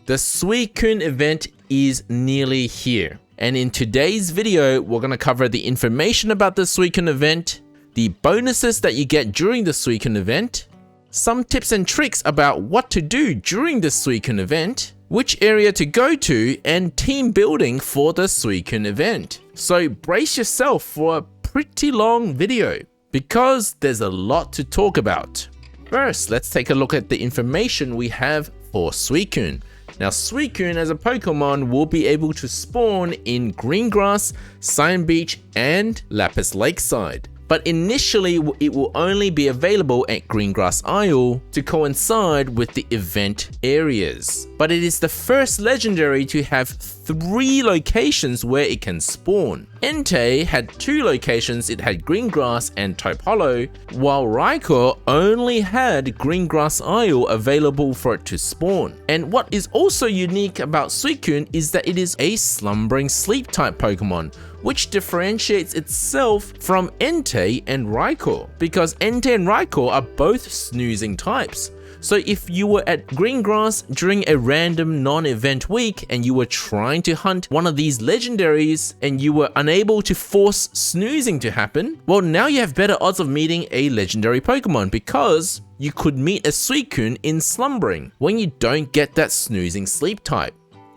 The Suicune event is nearly here. And in today's video, we're going to cover the information about the Suicune event, the bonuses that you get during the Suicune event, some tips and tricks about what to do during the Suicune event, which area to go to, and team building for the Suicune event. So brace yourself for a pretty long video, because there's a lot to talk about. First, let's take a look at the information we have for Suicune. Now, Suicune as a Pokemon will be able to spawn in Greengrass, Cyan Beach, and Lapis Lakeside. But initially, it will only be available at Greengrass Isle to coincide with the event areas. But it is the first legendary to have 3 locations where it can spawn. Entei had 2 locations, it had Greengrass and Taupe Hollow, while Raikou only had Greengrass Isle available for it to spawn. And what is also unique about Suicune is that it is a slumbering sleep type Pokemon, which differentiates itself from Entei and Raikou, because Entei and Raikou are both snoozing types. So if you were at Greengrass during a random non-event week and you were trying to hunt one of these legendaries and you were unable to force snoozing to happen, well, now you have better odds of meeting a legendary Pokemon because you could meet a Suicune in slumbering when you don't get that snoozing sleep type.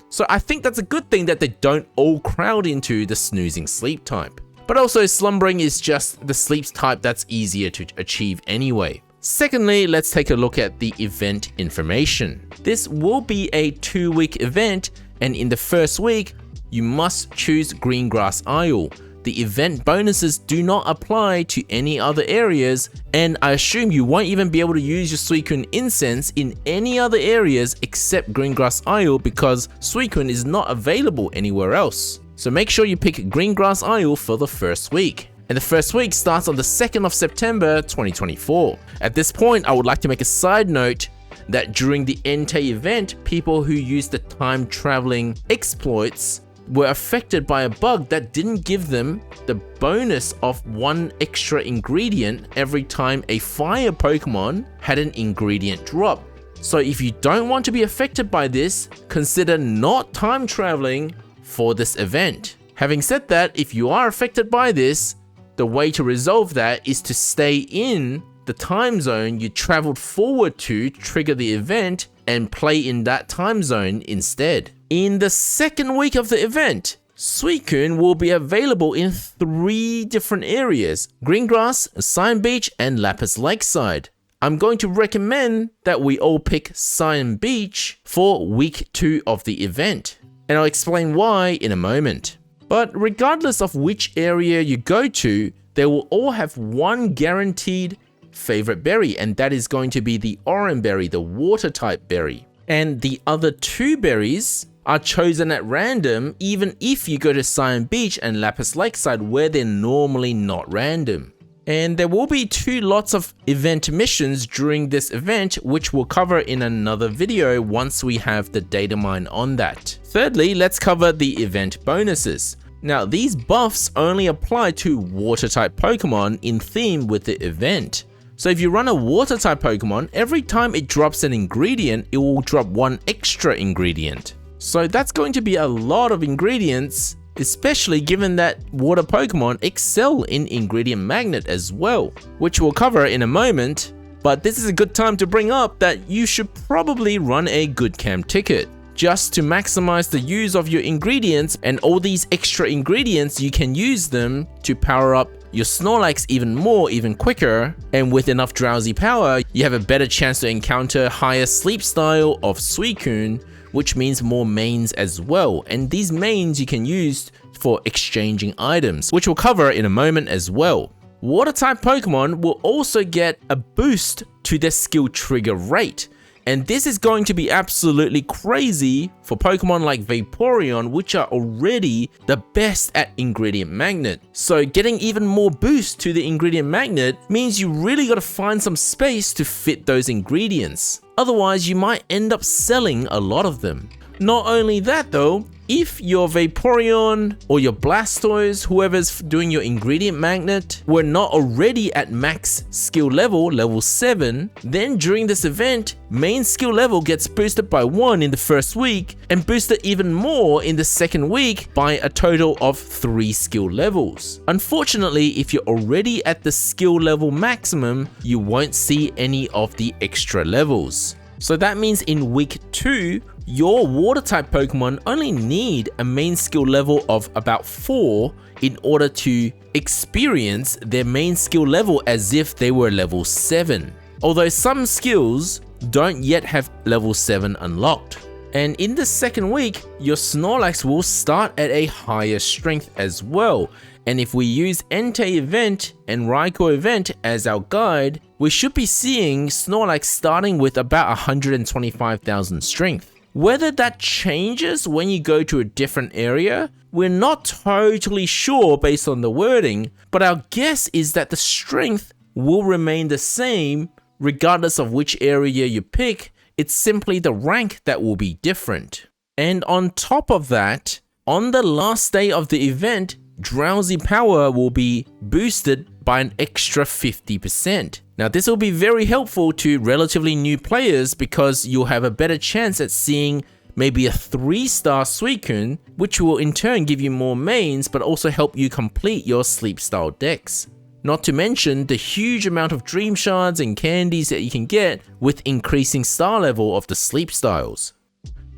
So I think that's a good thing that they don't all crowd into the snoozing sleep type. But also, slumbering is just the sleep type that's easier to achieve anyway. Secondly, let's take a look at the event information. This will be a 2-week event, and in the first week, you must choose Greengrass Isle. The event bonuses do not apply to any other areas, and I assume you won't even be able to use your Suicune Incense in any other areas except Greengrass Isle because Suicune is not available anywhere else. So make sure you pick Greengrass Isle for the first week. And the first week starts on the 2nd of September 2024. At this point, I would like to make a side note that during the Entei event, people who used the time traveling exploits were affected by a bug that didn't give them the bonus of 1 extra ingredient every time a fire Pokemon had an ingredient drop. So if you don't want to be affected by this, consider not time traveling for this event. Having said that, if you are affected by this, the way to resolve that is to stay in the time zone you traveled forward to trigger the event and play in that time zone instead. In the second week of the event, Suicune will be available in 3 different areas: Greengrass, Cyan Beach, and Lapis Lakeside. I'm going to recommend that we all pick Cyan Beach for week 2 of the event, and I'll explain why in a moment. But regardless of which area you go to, they will all have 1 guaranteed favorite berry, and that is going to be the Oran berry, the water type berry. And the other 2 berries are chosen at random even if you go to Cyan Beach and Lapis Lakeside where they're normally not random. And there will be 2 lots of event missions during this event, which we'll cover in another video once we have the data mine on that. Thirdly, let's cover the event bonuses. Now, these buffs only apply to water type Pokemon in theme with the event. So if you run a water type Pokemon, every time it drops an ingredient, it will drop 1 extra ingredient. So that's going to be a lot of ingredients, especially given that water Pokemon excel in ingredient magnet as well, which we'll cover in a moment. But this is a good time to bring up that you should probably run a good camp ticket, just to maximize the use of your ingredients, and all these extra ingredients you can use them to power up your Snorlax even more, even quicker, and with enough drowsy power, you have a better chance to encounter higher sleep style of Suicune, which means more mains as well, and these mains you can use for exchanging items, which we'll cover in a moment as well. Water type Pokemon will also get a boost to their skill trigger rate, and this is going to be absolutely crazy for Pokemon like Vaporeon, which are already the best at ingredient magnet. So getting even more boost to the ingredient magnet means you really gotta find some space to fit those ingredients. Otherwise, you might end up selling a lot of them. Not only that though, if your Vaporeon or your Blastoise, whoever's doing your ingredient magnet, were not already at max skill level, level 7, then during this event, main skill level gets boosted by 1 in the first week and boosted even more in the second week by a total of 3 skill levels. Unfortunately, if you're already at the skill level maximum, you won't see any of the extra levels. So that means in week 2, your water type Pokemon only need a main skill level of about 4 in order to experience their main skill level as if they were level 7. Although some skills don't yet have level 7 unlocked. And in the second week, your Snorlax will start at a higher strength as well. And if we use Entei event and Raikou event as our guide, we should be seeing Snorlax starting with about 125,000 strength. Whether that changes when you go to a different area, we're not totally sure based on the wording, but our guess is that the strength will remain the same regardless of which area you pick. It's simply the rank that will be different. And on top of that, on the last day of the event, Drowsy Power will be boosted by an extra 50%. Now this will be very helpful to relatively new players because you'll have a better chance at seeing maybe a 3-star Suicune, which will in turn give you more mains but also help you complete your sleep style decks. Not to mention the huge amount of dream shards and candies that you can get with increasing star level of the sleep styles.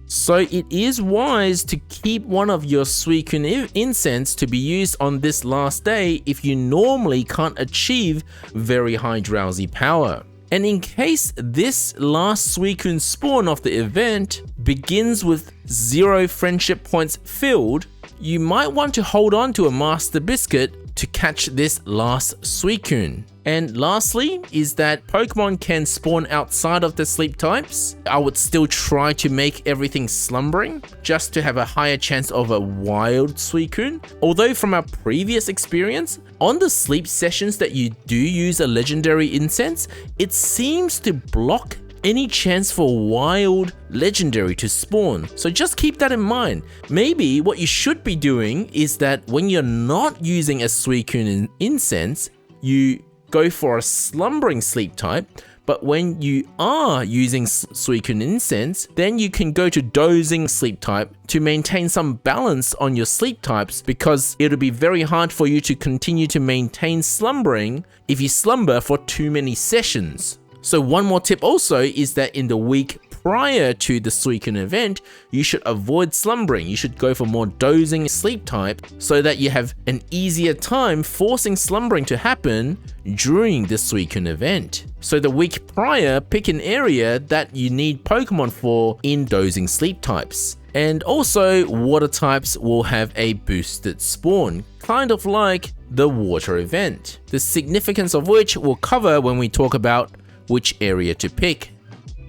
So it is wise to keep one of your Suicune incense to be used on this last day if you normally can't achieve very high drowsy power. And in case this last Suicune spawn of the event begins with 0 friendship points filled, you might want to hold on to a Master Biscuit to catch this last Suicune. And lastly is that Pokemon can spawn outside of the sleep types. I would still try to make everything slumbering just to have a higher chance of a wild Suicune. Although from our previous experience, on the sleep sessions that you do use a legendary incense, it seems to block any chance for wild legendary to spawn. So just keep that in mind. Maybe what you should be doing is that when you're not using a Suicune incense, you go for a slumbering sleep type, but when you are using Suicune incense, then you can go to dozing sleep type to maintain some balance on your sleep types, because it'll be very hard for you to continue to maintain slumbering if you slumber for too many sessions. So one more tip also is that in the week prior to the Suicune event, you should avoid slumbering. You should go for more dozing sleep type so that you have an easier time forcing slumbering to happen during the Suicune event. So the week prior, pick an area that you need Pokemon for in dozing sleep types. And also, water types will have a boosted spawn, kind of like the water event, the significance of which we'll cover when we talk about which area to pick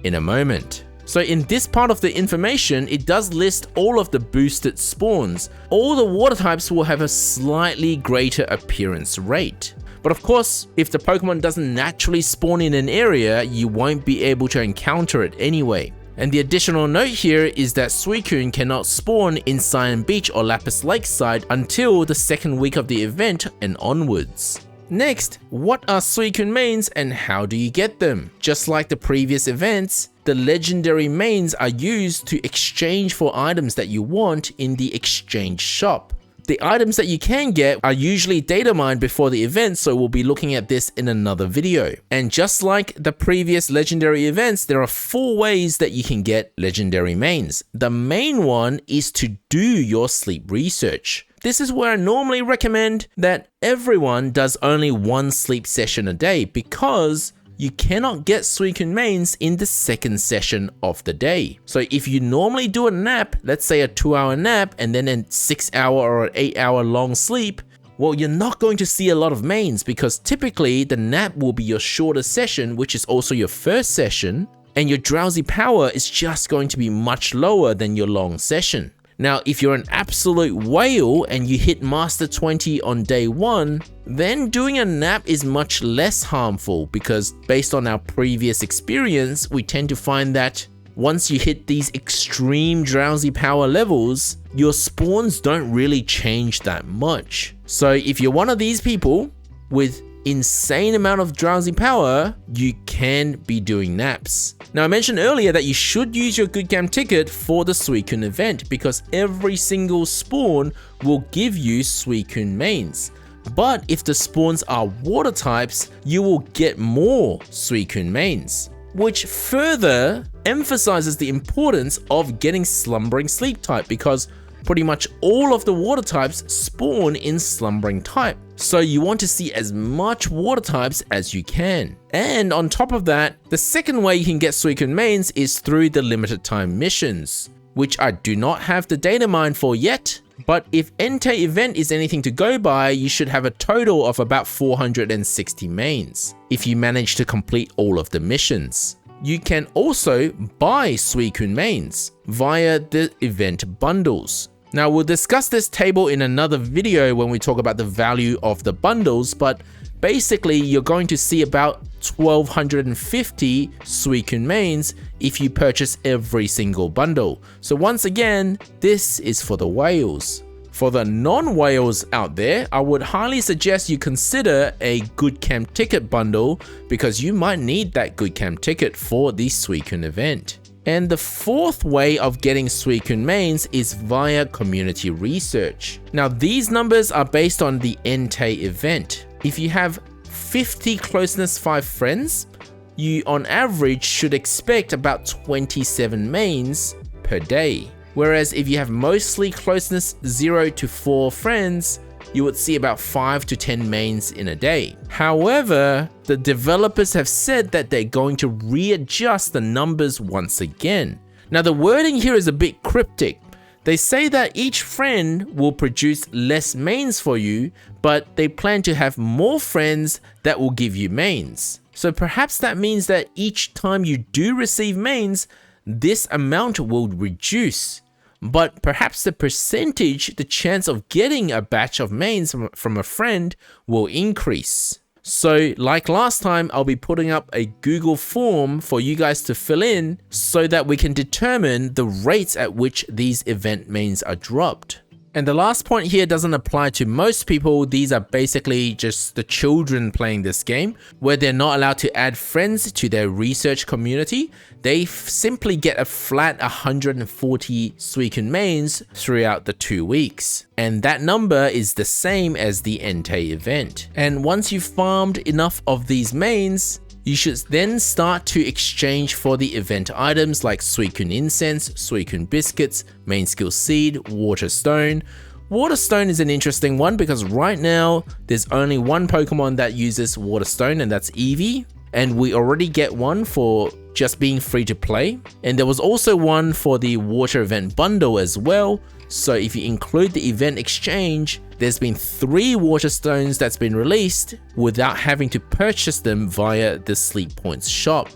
in a moment. So in this part of the information, it does list all of the boosted spawns. All the water types will have a slightly greater appearance rate. But of course, if the Pokemon doesn't naturally spawn in an area, you won't be able to encounter it anyway. And the additional note here is that Suicune cannot spawn in Cyan Beach or Lapis Lakeside until the second week of the event and onwards. Next, what are Suicune mains and how do you get them? Just like the previous events, the legendary mains are used to exchange for items that you want in the exchange shop. The items that you can get are usually data mined before the event, so we'll be looking at this in another video. And just like the previous legendary events, there are 4 ways that you can get legendary mains. The main one is to do your sleep research. This is where I normally recommend that everyone does only 1 sleep session a day, because you cannot get Suicune mains in the second session of the day. So if you normally do a nap, let's say a 2-hour nap and then a 6-hour or an 8-hour long sleep, well, you're not going to see a lot of mains, because typically the nap will be your shortest session, which is also your first session, and your drowsy power is just going to be much lower than your long session. Now, if you're an absolute whale and you hit Master 20 on day 1, then doing a nap is much less harmful, because based on our previous experience, we tend to find that once you hit these extreme drowsy power levels, your spawns don't really change that much. So if you're one of these people with insane amount of drowsy power, you can be doing naps. Now I mentioned earlier that you should use your good cam ticket for the Suicune event because every single spawn will give you Suicune mains. But if the spawns are water types, you will get more Suicune mains, which further emphasizes the importance of getting Slumbering Sleep type because pretty much all of the water types spawn in Slumbering type. So you want to see as much water types as you can. And on top of that, the second way you can get Suicune mains is through the limited time missions, which I do not have the data mine for yet. But if Entei event is anything to go by, you should have a total of about 460 mains if you manage to complete all of the missions. You can also buy Suicune mains via the event bundles. Now we'll discuss this table in another video when we talk about the value of the bundles, but basically you're going to see about 1250 Suicune mains if you purchase every single bundle. So once again, this is for the whales. For the non-whales out there, I would highly suggest you consider a good cam ticket bundle because you might need that good cam ticket for the Suicune event. And the fourth way of getting Suicune mains is via community research. Now these numbers are based on the Entei event. If you have 50 closeness 5 friends, you on average should expect about 27 mains per day. Whereas if you have mostly closeness 0 to 4 friends, you would see about 5 to 10 mains in a day. However, the developers have said that they're going to readjust the numbers once again. Now the wording here is a bit cryptic. They say that each friend will produce less mains for you, but they plan to have more friends that will give you mains. So perhaps that means that each time you do receive mains, this amount will reduce. But perhaps the percentage, the chance of getting a batch of mains from a friend will increase. So like last time, I'll be putting up a Google form for you guys to fill in so that we can determine the rates at which these event mains are dropped. And the last point here doesn't apply to most people. These are basically just the children playing this game, where they're not allowed to add friends to their research community. They simply get a flat 140 Suicune mains throughout the 2 weeks. And that number is the same as the Entei event. And once you've farmed enough of these mains, you should then start to exchange for the event items like Suicune Incense, Suicune Biscuits, Main Skill Seed, Water Stone. Water Stone is an interesting one because right now there's only one Pokemon that uses Water Stone, and that's Eevee. And we already get one for just being free to play. And there was also one for the Water Event Bundle as well. So if you include the event exchange, there's been 3 Water Stones that's been released without having to purchase them via the Sleep Points shop.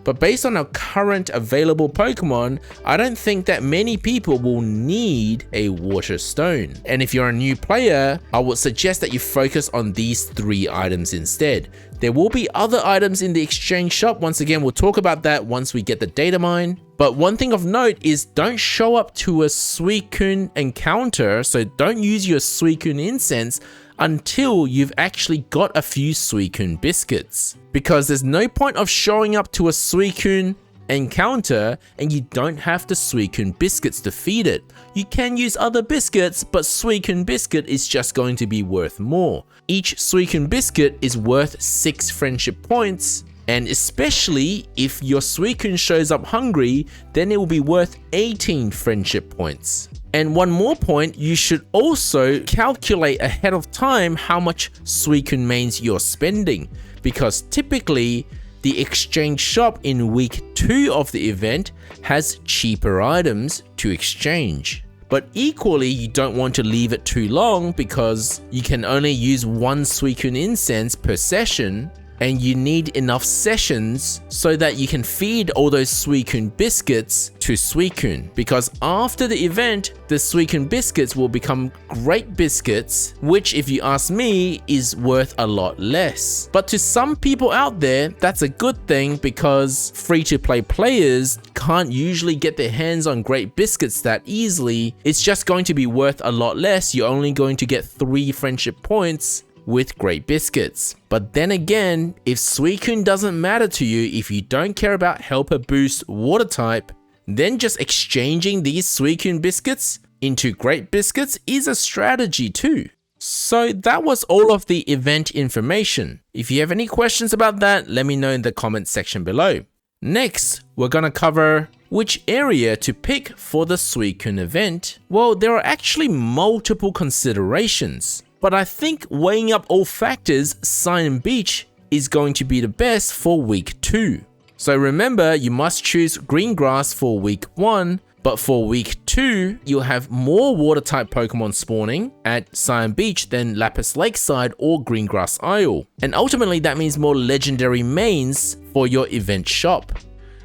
But based on our current available Pokemon, I don't think that many people will need a Water Stone. And if you're a new player, I would suggest that you focus on these 3 items instead. There will be other items in the exchange shop. Once again, we'll talk about that once we get the data mine. But one thing of note is don't show up to a Suicune encounter, so don't use your Suicune Incense until you've actually got a few Suicune Biscuits. Because there's no point of showing up to a Suicune encounter and you don't have the Suicune Biscuits to feed it. You can use other biscuits, but Suicune Biscuit is just going to be worth more. Each Suicune Biscuit is worth 6 friendship points, and especially if your Suicune shows up hungry, then it will be worth 18 friendship points. And one more point, you should also calculate ahead of time how much Suicune mains you're spending, because typically the exchange shop in week 2 of the event has cheaper items to exchange. But equally, you don't want to leave it too long because you can only use 1 Suicune Incense per session. and you need enough sessions so that you can feed all those Suicune biscuits to Suicune, because after the event, the Suicune biscuits will become great biscuits, which if you ask me is worth a lot less. But to some people out there, that's a good thing, because free-to-play players can't usually get their hands on great biscuits that easily. It's just going to be worth a lot less. You're only going to get 3 friendship points with great biscuits. But then again, if Suicune doesn't matter to you, if you don't care about Helper Boost water type, then just exchanging these Suicune biscuits into great biscuits is a strategy too. So that was all of the event information. If you have any questions about that, let me know in the comment section below. Next, we're gonna cover which area to pick for the Suicune event. Well, there are actually multiple considerations, but I think weighing up all factors, Cyan Beach is going to be the best for week 2. So remember, you must choose green grass for week 1, but for week 2, you'll have more water type Pokemon spawning at Cyan Beach than Lapis Lakeside or Green Grass Isle. And ultimately that means more legendary mains for your event shop.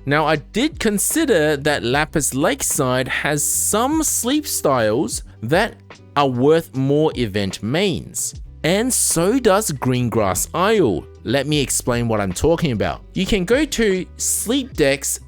Now I did consider that Lapis Lakeside has some sleep styles that are worth more event mains. And so does Green Grass Isle. Let me explain what I'm talking about. You can go to Sleep Dex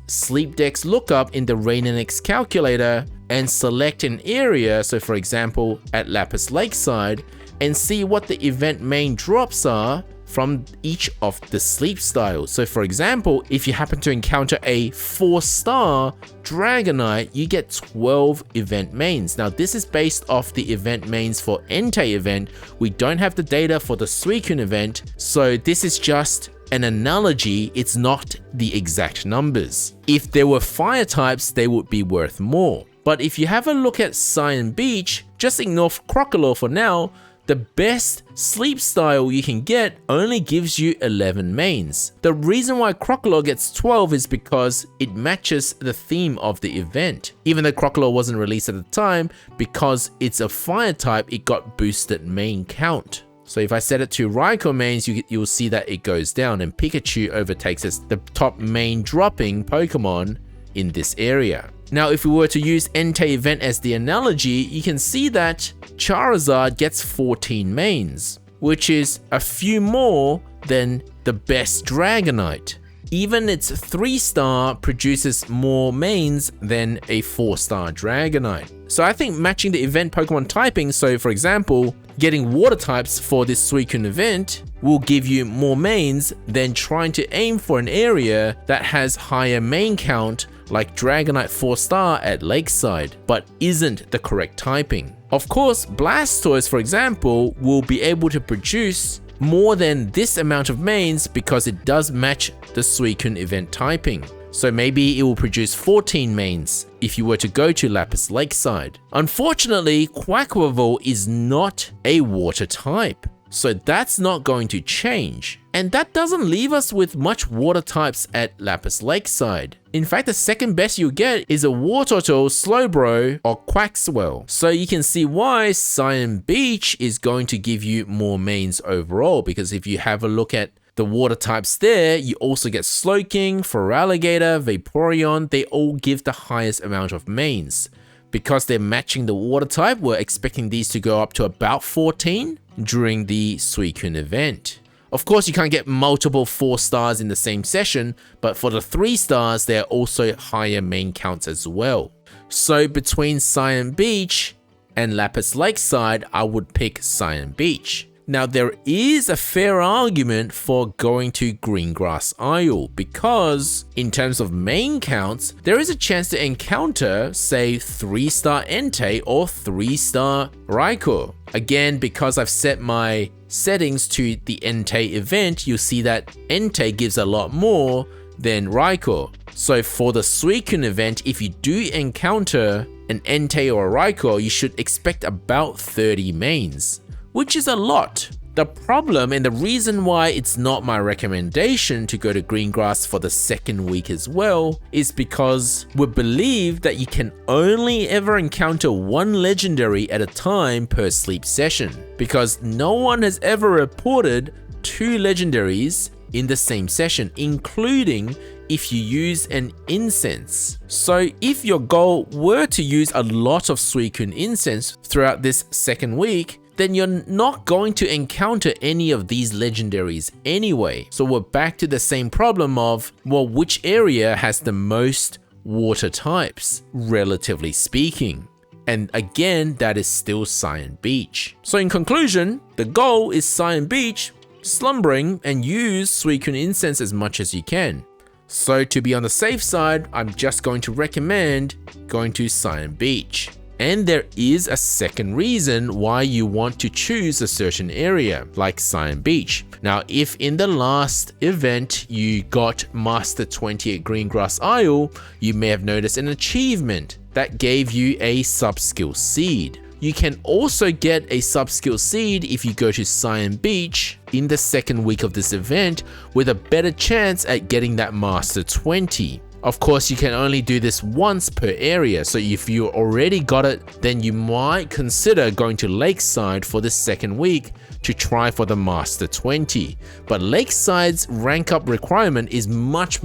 lookup in the Rainanix calculator and select an area, so for example at Lapis Lakeside, and see what the event main drops are from each of the sleep styles. So for example, if you happen to encounter a 4-star Dragonite, you get 12 event mains. Now this is based off the event mains for Entei event. We don't have the data for the Suicune event, so this is just an analogy, it's not the exact numbers. If there were fire types, they would be worth more. But if you have a look at Cyan Beach, just ignore Crocodile for now, the best sleep style you can get only gives you 11 mains. The reason why Crocodile gets 12 is because it matches the theme of the event. Even though Crocodile wasn't released at the time, because it's a fire type, it got boosted main count. So if I set it to Raikou mains, you'll see that it goes down and Pikachu overtakes as the top main dropping Pokemon in this area. Now, if we were to use Entei event as the analogy, you can see that Charizard gets 14 mains, which is a few more than the best Dragonite. Even its 3-star produces more mains than a 4-star Dragonite. So I think matching the event Pokemon typing, so for example, getting water types for this Suicune event will give you more mains than trying to aim for an area that has higher main count like Dragonite 4-star at Lakeside, but isn't the correct typing. Of course, Blastoise, for example, will be able to produce more than this amount of mains because it does match the Suicune event typing. So maybe it will produce 14 mains if you were to go to Lapis Lakeside. Unfortunately, Quaquaval is not a water type, so that's not going to change. And that doesn't leave us with much water types at Lapis Lakeside. In fact, the second best you get is a Wartortle, Slowbro, or Quaxwell. So you can see why Cyan Beach is going to give you more mains overall, because if you have a look at the water types there, you also get Slowking, Feraligatr, Vaporeon, they all give the highest amount of mains. Because they're matching the water type, we're expecting these to go up to about 14 during the Suicune event. Of course, you can't get multiple 4-stars in the same session, but for the 3-stars, there are also higher main counts as well. So between Cyan Beach and Lapis Lakeside, I would pick Cyan Beach. Now, there is a fair argument for going to Green Grass Isle because in terms of main counts, there is a chance to encounter, say, 3-star Entei or 3-star Raikou. Again, because I've set my settings to the Entei event, you'll see that Entei gives a lot more than Raikou. So for the Suicune event, if you do encounter an Entei or a Raikou, you should expect about 30 mains, which is a lot. The problem and the reason why it's not my recommendation to go to Greengrass for the second week as well is because we believe that you can only ever encounter one legendary at a time per sleep session, because no one has ever reported 2 legendaries in the same session, including if you use an incense. So if your goal were to use a lot of Suicune incense throughout this second week, then you're not going to encounter any of these legendaries anyway. So we're back to the same problem of, well, which area has the most water types, relatively speaking? And again, that is still Cyan Beach. So in conclusion, the goal is Cyan Beach, slumbering, and use Suicune incense as much as you can. So to be on the safe side, I'm just going to recommend going to Cyan Beach. And there is a second reason why you want to choose a certain area, like Cyan Beach. Now, if in the last event you got Master 20 at Greengrass Isle, you may have noticed an achievement that gave you a sub-skill seed. You can also get a sub-skill seed if you go to Cyan Beach in the second week of this event with a better chance at getting that Master 20. Of course, you can only do this once per area, so if you already got it, then you might consider going to Lakeside for the second week to try for the Master 20. But Lakeside's rank up requirement is much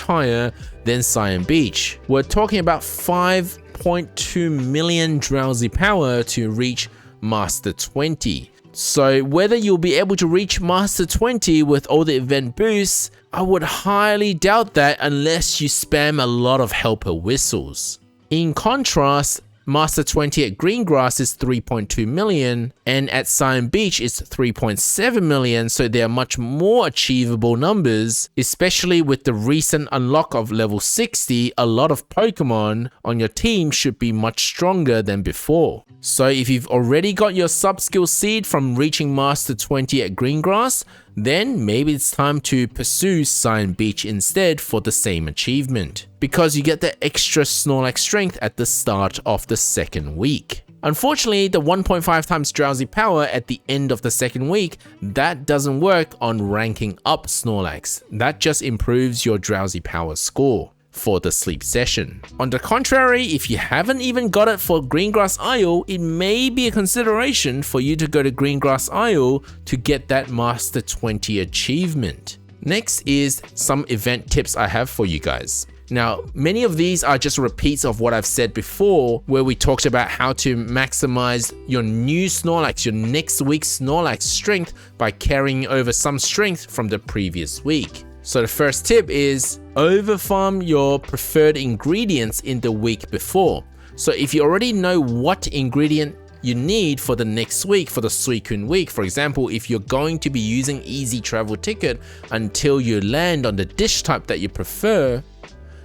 higher than Cyan Beach. We're talking about 5.2 million drowsy power to reach Master 20. So whether you'll be able to reach Master 20 with all the event boosts, I would highly doubt that unless you spam a lot of helper whistles. In contrast, Master 20 at Greengrass is 3.2 million and at Cyan Beach is 3.7 million, so they are much more achievable numbers, especially with the recent unlock of level 60. A lot of Pokemon on your team should be much stronger than before. So if you've already got your sub-skill seed from reaching Master 20 at Greengrass, then maybe it's time to pursue Cyan Beach instead for the same achievement, because you get the extra Snorlax strength at the start of the second week. Unfortunately, the 1.5 times drowsy power at the end of the second week, that doesn't work on ranking up Snorlax. That just improves your drowsy power score for the sleep session. On the contrary, if you haven't even got it for Greengrass Isle, it may be a consideration for you to go to Greengrass Isle to get that Master 20 achievement. Next is some event tips I have for you guys. Now, many of these are just repeats of what I've said before, where we talked about how to maximize your new Snorlax, your next week's Snorlax strength by carrying over some strength from the previous week. So the first tip is overfarm your preferred ingredients in the week before. So if you already know what ingredient you need for the next week, for the Suicune week, for example, if you're going to be using Easy Travel Ticket until you land on the dish type that you prefer,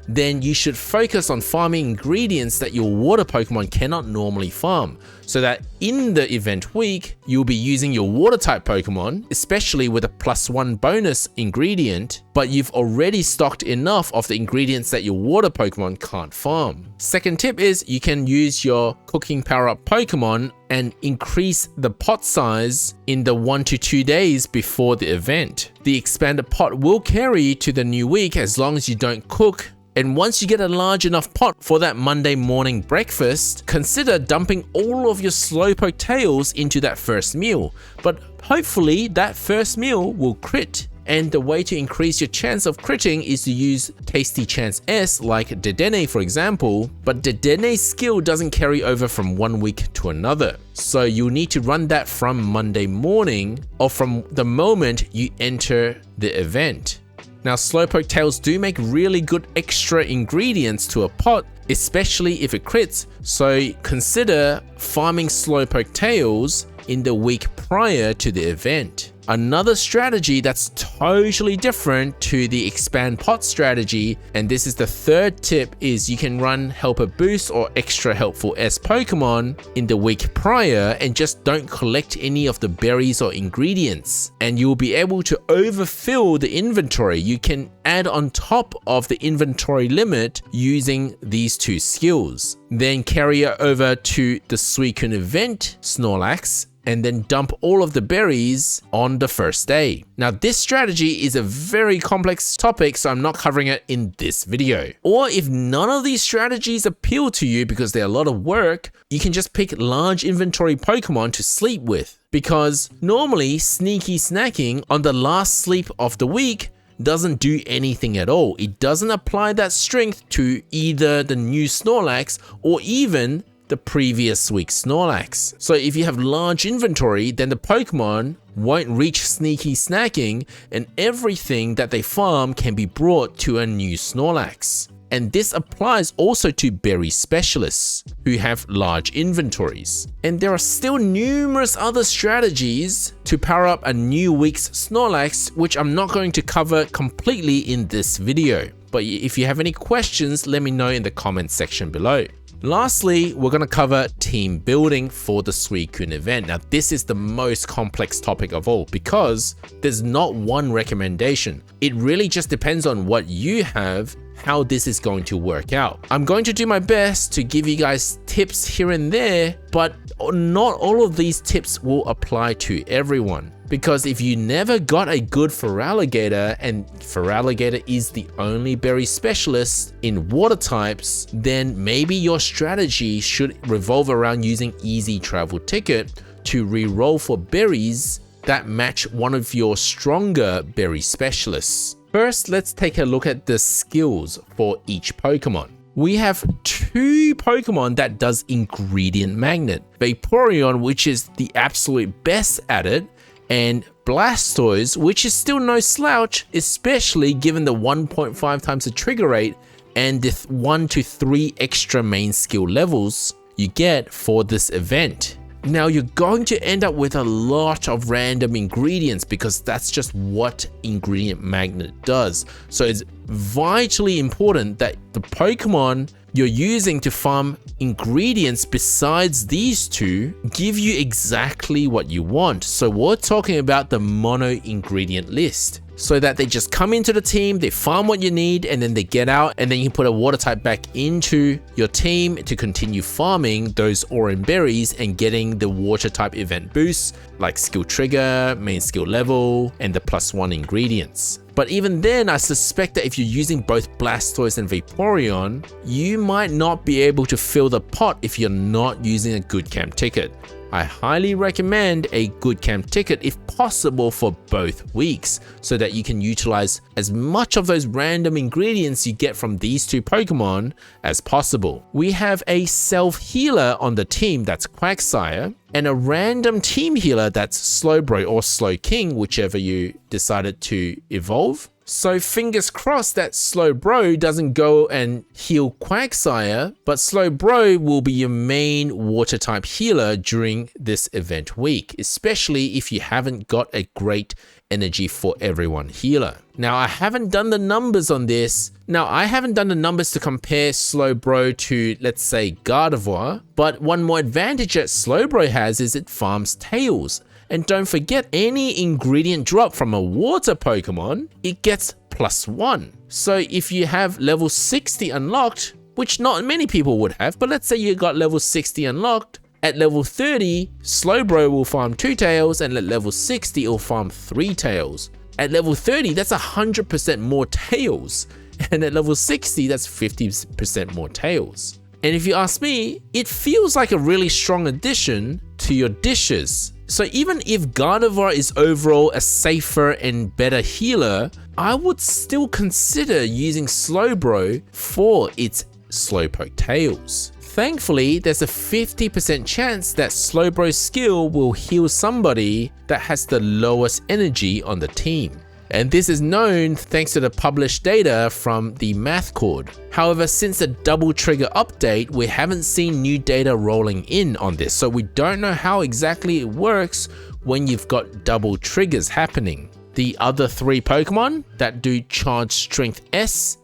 then you should focus on farming ingredients that your water Pokemon cannot normally farm, so that in the event week, you'll be using your water type Pokemon, especially with a +1 bonus ingredient, but you've already stocked enough of the ingredients that your water Pokemon can't farm. Second tip is you can use your cooking power up Pokemon and increase the pot size in the 1 to 2 days before the event. The expanded pot will carry you to the new week as long as you don't cook. And once you get a large enough pot for that Monday morning breakfast, consider dumping all of your Slowpoke tails into that first meal. But hopefully that first meal will crit. And the way to increase your chance of critting is to use Tasty Chance S like Dedenne for example, but Dedenne's skill doesn't carry over from one week to another. So you'll need to run that from Monday morning or from the moment you enter the event. Now, Slowpoke tails do make really good extra ingredients to a pot, especially if it crits, so consider farming Slowpoke tails in the week prior to the event. Another strategy that's totally different to the expand pot strategy, and this is the third tip, is you can run Helper Boost or Extra Helpful S Pokemon in the week prior and just don't collect any of the berries or ingredients. And you'll be able to overfill the inventory. You can add on top of the inventory limit using these two skills. Then carry it over to the Suicune event Snorlax, and then dump all of the berries on the first day. Now, this strategy is a very complex topic, so I'm not covering it in this video. Or if none of these strategies appeal to you because they're a lot of work, you can just pick large inventory Pokemon to sleep with. because normally sneaky snacking on the last sleep of the week doesn't do anything at all. It doesn't apply that strength to either the new Snorlax or even the previous week's Snorlax. So if you have large inventory, then the Pokemon won't reach sneaky snacking and everything that they farm can be brought to a new Snorlax. And this applies also to berry specialists who have large inventories. And there are still numerous other strategies to power up a new week's Snorlax, which I'm not going to cover completely in this video. But if you have any questions, let me know in the comment section below. Lastly, we're going to cover team building for the Suicune event. Now, this is the most complex topic of all because there's not one recommendation. It really just depends on what you have, how this is going to work out. I'm going to do my best to give you guys tips here and there, but not all of these tips will apply to everyone. Because if you never got a good Feraligatr, and Feraligatr is the only berry specialist in water types, then maybe your strategy should revolve around using Easy Travel Ticket to reroll for berries that match one of your stronger berry specialists. First, let's take a look at the skills for each Pokemon. We have two Pokemon that does Ingredient Magnet. Vaporeon, which is the absolute best at it, and Blastoise, which is still no slouch, especially given the 1.5 times the trigger rate and the 1 to 3 extra main skill levels you get for this event. Now you're going to end up with a lot of random ingredients because that's just what Ingredient Magnet does. So it's vitally important that the Pokemon you're using to farm ingredients besides these two give you exactly what you want. So we're talking about the mono ingredient list, so that they just come into the team, they farm what you need, and then they get out, and then you put a water type back into your team to continue farming those orange berries and getting the water type event boosts like skill trigger, main skill level, and the +1 ingredients. But even then, I suspect that if you're using both Blastoise and Vaporeon, you might not be able to fill the pot if you're not using a good camp ticket. I highly recommend a good camp ticket if possible for both weeks, so that you can utilize as much of those random ingredients you get from these two Pokemon as possible. We have a self-healer on the team that's Quagsire, and a random team healer that's Slowbro or Slowking, whichever you decided to evolve. So fingers crossed that Slowbro doesn't go and heal Quagsire, but Slowbro will be your main water type healer during this event week, especially if you haven't got a great energy for everyone healer. Now, I haven't done the numbers on this. I haven't done the numbers to compare Slowbro to, let's say, Gardevoir, but one more advantage that Slowbro has is it farms tails. And don't forget, any ingredient drop from a water Pokemon, it gets +1. So if you have level 60 unlocked, which not many people would have, but let's say you got level 60 unlocked, at level 30, Slowbro will farm 2 tails, and at level 60, it'll farm 3 tails. At level 30, that's 100% more tails. And at level 60, that's 50% more tails. And if you ask me, it feels like a really strong addition to your dishes. So even if Gardevoir is overall a safer and better healer, I would still consider using Slowbro for its Slowpoke tails. Thankfully, there's a 50% chance that Slowbro's skill will heal somebody that has the lowest energy on the team. And this is known thanks to the published data from the Math Cord. However, since the double trigger update, we haven't seen new data rolling in on this, so we don't know how exactly it works when you've got double triggers happening. The other 3 Pokemon that do charge strength S,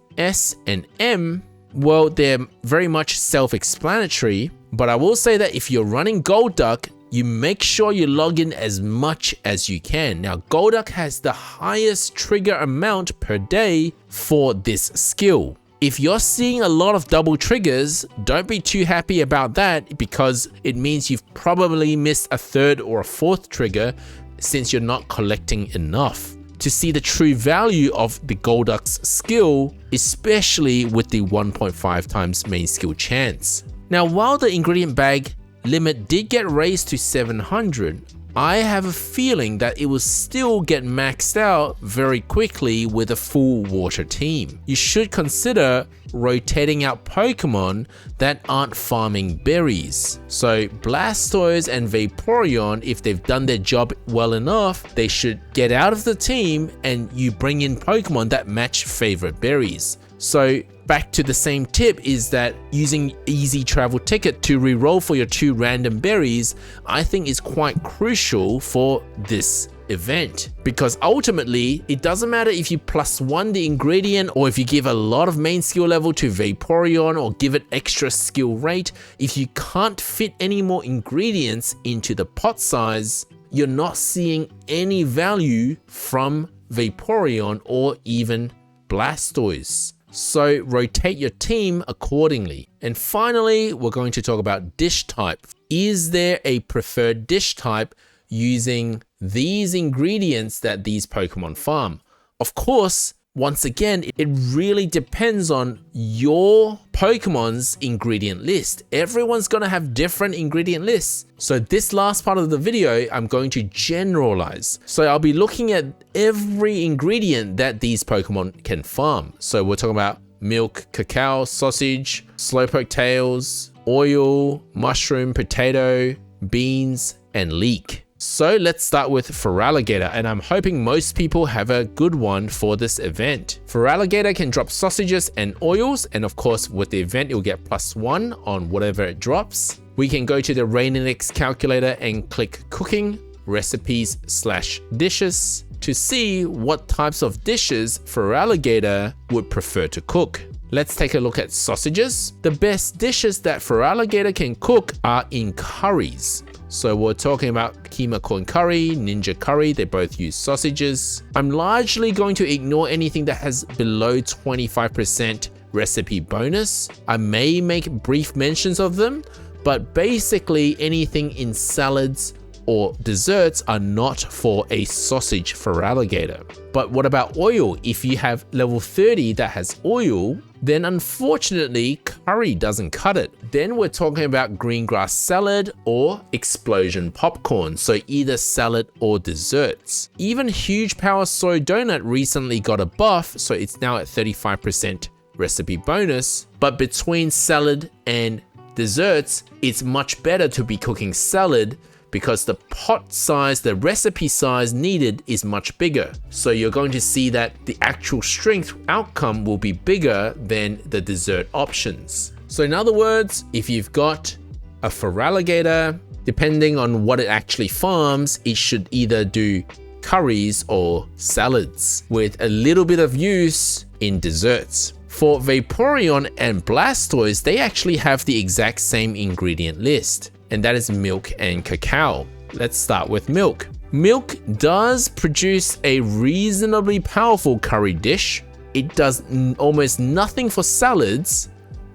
and M, well, they're very much self-explanatory, but I will say that if you're running Golduck, you make sure you log in as much as you can. Now, Golduck has the highest trigger amount per day for this skill. If you're seeing a lot of double triggers, don't be too happy about that, because it means you've probably missed a 3rd or a 4th trigger since you're not collecting enough to see the true value of the Golduck's skill, especially with the 1.5 times main skill chance. Now, while the ingredient bag limit did get raised to 700, I have a feeling that it will still get maxed out very quickly with a full water team. You should consider rotating out Pokemon that aren't farming berries. So Blastoise and Vaporeon, if they've done their job well enough, they should get out of the team and you bring in Pokemon that match favorite berries. So back to the same tip is that using easy travel ticket to reroll for your 2 random berries, I think is quite crucial for this event, because ultimately it doesn't matter if you +1 the ingredient or if you give a lot of main skill level to Vaporeon or give it extra skill rate. If you can't fit any more ingredients into the pot size, you're not seeing any value from Vaporeon or even Blastoise. So rotate your team accordingly. And finally, we're going to talk about dish type. Is there a preferred dish type using these ingredients that these Pokemon farm? Of course, once again, it really depends on your Pokemon's ingredient list. Everyone's gonna have different ingredient lists. So this last part of the video, I'm going to generalize. So I'll be looking at every ingredient that these Pokemon can farm. So we're talking about milk, cacao, sausage, slowpoke tails, oil, mushroom, potato, beans, and leek. So let's start with Feraligatr, and I'm hoping most people have a good one for this event. Feraligatr can drop sausages and oils, and of course with the event you'll get +1 on whatever it drops. We can go to the Rainix calculator and click cooking, recipes / dishes to see what types of dishes Feraligatr would prefer to cook. Let's take a look at sausages. The best dishes that Feraligatr can cook are in curries. So we're talking about Keema Corn Curry, Ninja Curry, they both use sausages. I'm largely going to ignore anything that has below 25% recipe bonus. I may make brief mentions of them, but basically anything in salads or desserts are not for a sausage Feraligatr. But what about oil? If you have level 30 that has oil, then unfortunately curry doesn't cut it. Then we're talking about green grass salad or explosion popcorn, so either salad or desserts. Even Huge Power Soy Donut recently got a buff, so it's now at 35% recipe bonus. But between salad and desserts, it's much better to be cooking salad because the pot size, the recipe size needed is much bigger. So you're going to see that the actual strength outcome will be bigger than the dessert options. So in other words, if you've got a Feraligatr, depending on what it actually farms, it should either do curries or salads with a little bit of use in desserts. For Vaporeon and Blastoise, they actually have the exact same ingredient list, and that is milk and cacao. Let's start with milk. Milk does produce a reasonably powerful curry dish. It does almost nothing for salads,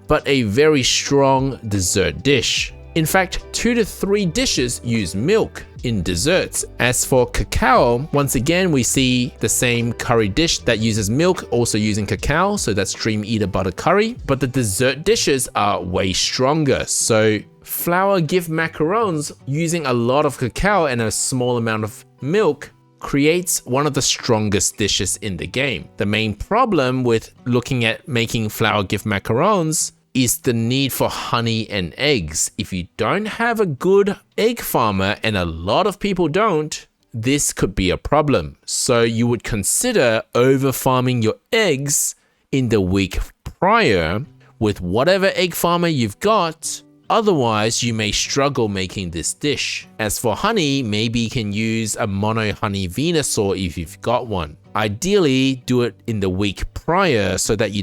but a very strong dessert dish. In fact, 2 to 3 dishes use milk in desserts. As for cacao, once again, we see the same curry dish that uses milk also using cacao, so that's Dream Eater Butter Curry, but the dessert dishes are way stronger. So flour gift macarons using a lot of cacao and a small amount of milk creates one of the strongest dishes in the game. The main problem with looking at making flour gift macarons is the need for honey and eggs. If you don't have a good egg farmer, and a lot of people don't, this could be a problem. So you would consider over farming your eggs in the week prior with whatever egg farmer you've got. Otherwise, you may struggle making this dish. As for honey, maybe you can use a mono honey Venusaur if you've got one. Ideally, do it in the week prior so that you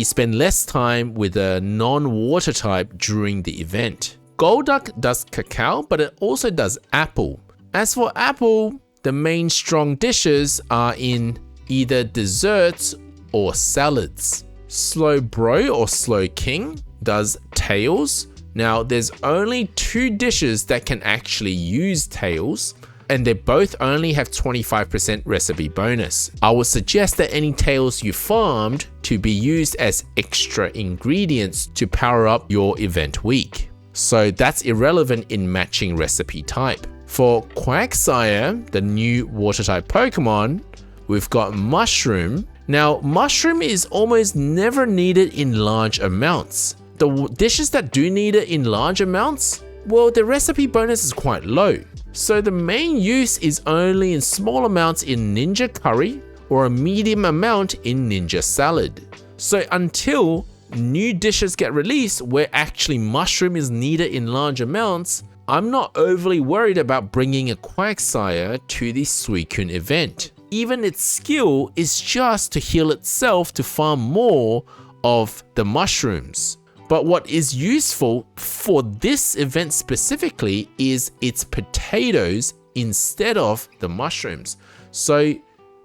spend less time with a non-water type during the event. Golduck does cacao, but it also does apple. As for apple, the main strong dishes are in either desserts or salads. Slowbro or Slowking does tails. Now, there's only 2 dishes that can actually use tails, and they both only have 25% recipe bonus. I would suggest that any tails you farmed to be used as extra ingredients to power up your event week. so that's irrelevant in matching recipe type. For Quagsire, the new water type Pokemon, we've got Mushroom. Now, Mushroom is almost never needed in large amounts. The dishes that do need it in large amounts, well, the recipe bonus is quite low. So the main use is only in small amounts in Ninja Curry or a medium amount in Ninja Salad. So until new dishes get released where actually Mushroom is needed in large amounts, I'm not overly worried about bringing a Quagsire to the Suicune event. Even its skill is just to heal itself to farm more of the mushrooms. But what is useful for this event specifically is its potatoes instead of the mushrooms. So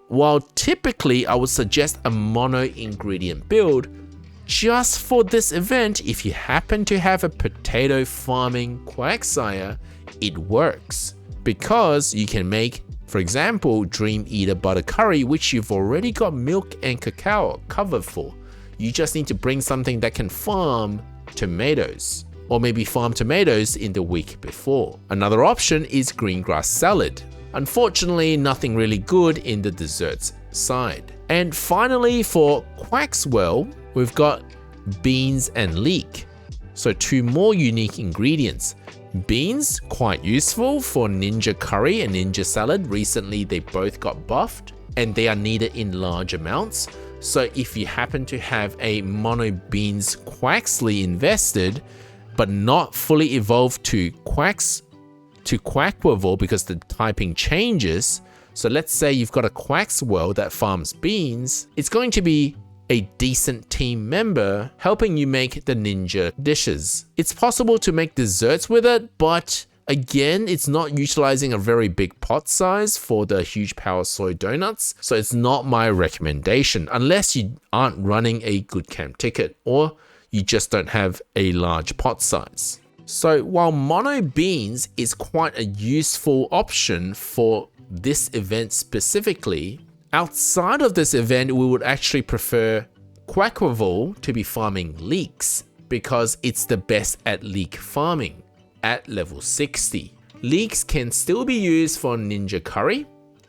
while typically I would suggest a mono ingredient build, just for this event, if you happen to have a potato farming Quagsire, it works. Because you can make, for example, Dream Eater Butter Curry, which you've already got milk and cacao covered for. You just need to bring something that can farm tomatoes, or maybe farm tomatoes in the week before. Another option is green grass salad. Unfortunately, nothing really good in the desserts side. And finally, for Quaxwell, we've got beans and leek. So 2 more unique ingredients. Beans, quite useful for Ninja Curry and Ninja Salad. Recently, they both got buffed and they are needed in large amounts. So if you happen to have a mono beans Quaxly invested, but not fully evolved to Quackweevil because the typing changes. So let's say you've got a Quaxwell that farms beans, it's going to be a decent team member helping you make the ninja dishes. It's possible to make desserts with it, but again, it's not utilizing a very big pot size for the huge power soy donuts, so it's not my recommendation unless you aren't running a good camp ticket or you just don't have a large pot size. So while mono beans is quite a useful option for this event specifically, outside of this event, we would actually prefer Quackweevil to be farming leeks because it's the best at leek farming at level 60. Leeks can still be used for Ninja Curry.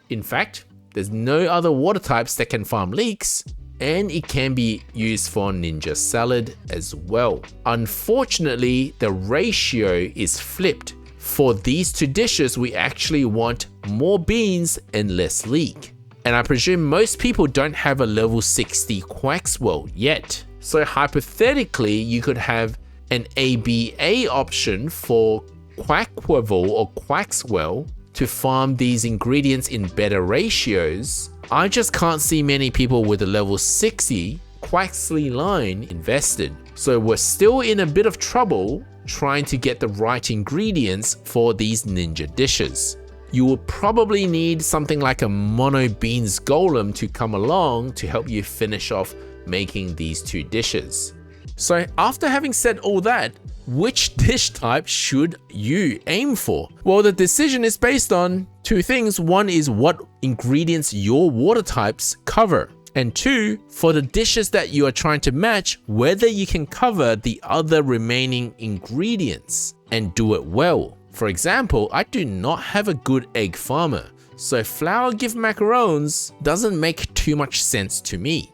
In fact, there's no other water types that can farm leeks, and it can be used for Ninja Salad as well. Unfortunately, the ratio is flipped. For these 2 dishes, we actually want more beans and less leek. And I presume most people don't have a level 60 Quaxwell yet. So hypothetically, you could have an ABA option for Quackweevil or Quaxwell to farm these ingredients in better ratios. I just can't see many people with a level 60 Quaxly line invested. So we're still in a bit of trouble trying to get the right ingredients for these ninja dishes. You will probably need something like a mono beans golem to come along to help you finish off making these 2 dishes. So after having said all that, which dish type should you aim for? Well, the decision is based on 2 things. One is what ingredients your water types cover. And 2, for the dishes that you are trying to match, whether you can cover the other remaining ingredients and do it well. For example, I do not have a good egg farmer, so flour give macarons doesn't make too much sense to me.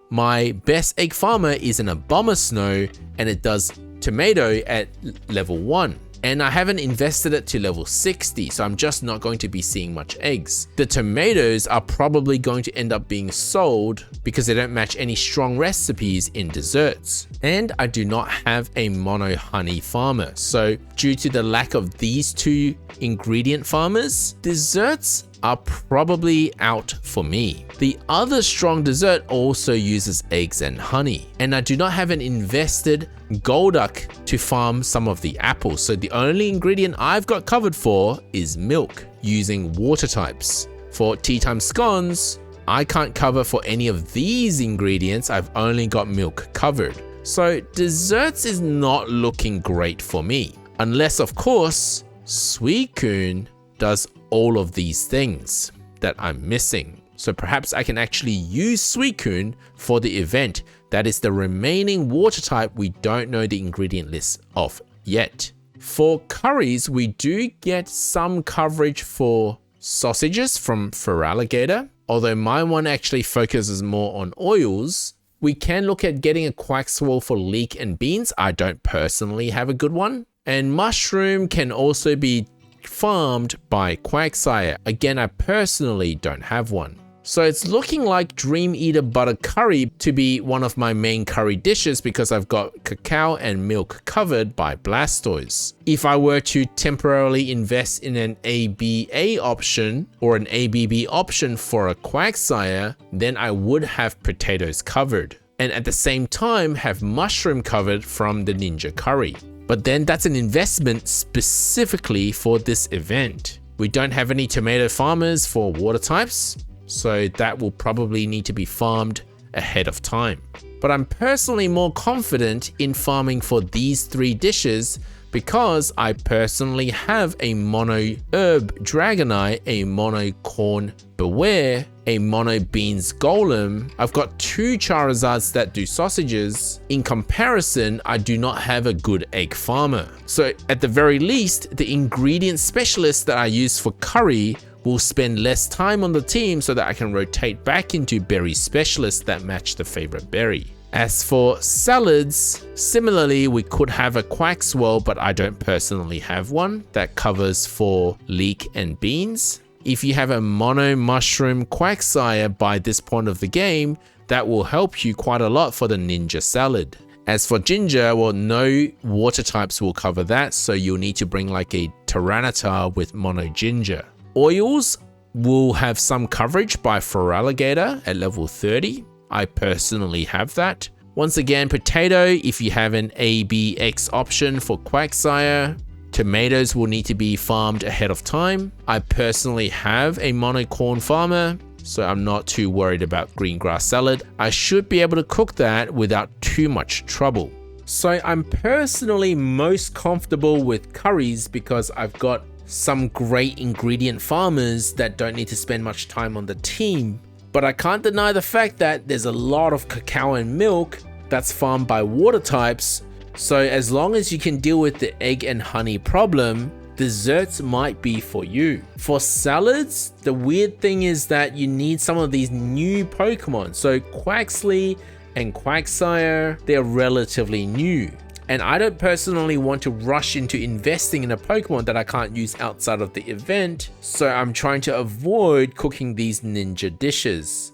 My best egg farmer is an Abomasnow and it does tomato at level 1. And I haven't invested it to level 60, so I'm just not going to be seeing much eggs. The tomatoes are probably going to end up being sold because they don't match any strong recipes in desserts. And I do not have a mono honey farmer, so due to the lack of these 2 ingredient farmers, desserts are probably out for me. The other strong dessert also uses eggs and honey, and I do not have an invested Golduck to farm some of the apples, so the only ingredient I've got covered for is milk using water types. For tea time scones, I can't cover for any of these ingredients, I've only got milk covered. So desserts is not looking great for me, unless of course Suicune does all of these things that I'm missing. So perhaps I can actually use Suicune for the event. That is the remaining water type we don't know the ingredient list of yet. For curries, we do get some coverage for sausages from Feraligatr, although my one actually focuses more on oils. We can look at getting a Quaxwell for leek and beans. I don't personally have a good one. And mushroom can also be farmed by Quagsire. Again, I personally don't have one. So it's looking like Dream Eater Butter Curry to be one of my main curry dishes because I've got cacao and milk covered by Blastoise. If I were to temporarily invest in an ABA option or an ABB option for a Quagsire, then I would have potatoes covered. And at the same time have mushroom covered from the Ninja Curry. But then that's an investment specifically for this event. We don't have any tomato farmers for water types, so that will probably need to be farmed ahead of time. But I'm personally more confident in farming for these three dishes because I personally have a mono herb Dragonite, a mono corn Beware, a mono beans Golem. I've got two Charizards that do sausages. In comparison, I do not have a good egg farmer. So at the very least, the ingredient specialist that I use for curry will spend less time on the team so that I can rotate back into berry specialists that match the favorite berry. As for salads, similarly, we could have a Quaxwell, but I don't personally have one that covers for leek and beans. If you have a mono mushroom Quagsire by this point of the game, that will help you quite a lot for the Ninja Salad. As for ginger, well, no water types will cover that, so you'll need to bring like a Tyranitar with mono ginger. Oils will have some coverage by Feraligatr at level 30. I personally have that. Once again, potato, if you have an ABX option for Quagsire. Tomatoes will need to be farmed ahead of time. I personally have a mono corn farmer, so I'm not too worried about green grass salad. I should be able to cook that without too much trouble. So I'm personally most comfortable with curries because I've got some great ingredient farmers that don't need to spend much time on the team. But I can't deny the fact that there's a lot of cacao and milk that's farmed by water types. So as long as you can deal with the egg and honey problem, desserts might be for you. For salads, the weird thing is that you need some of these new Pokemon. So Quaxly and Quagsire, they're relatively new. And I don't personally want to rush into investing in a Pokemon that I can't use outside of the event, so I'm trying to avoid cooking these ninja dishes.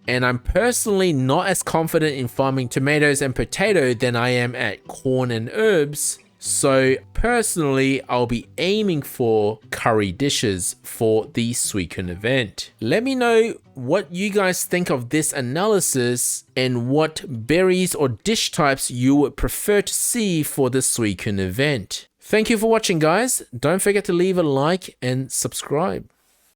And I'm personally not as confident in farming tomatoes and potato than I am at corn and herbs, so personally I'll be aiming for curry dishes for the Suicune event. Let me know what you guys think of this analysis and what berries or dish types you would prefer to see for the Suicune event. Thank you for watching, guys. Don't forget to leave a like and subscribe.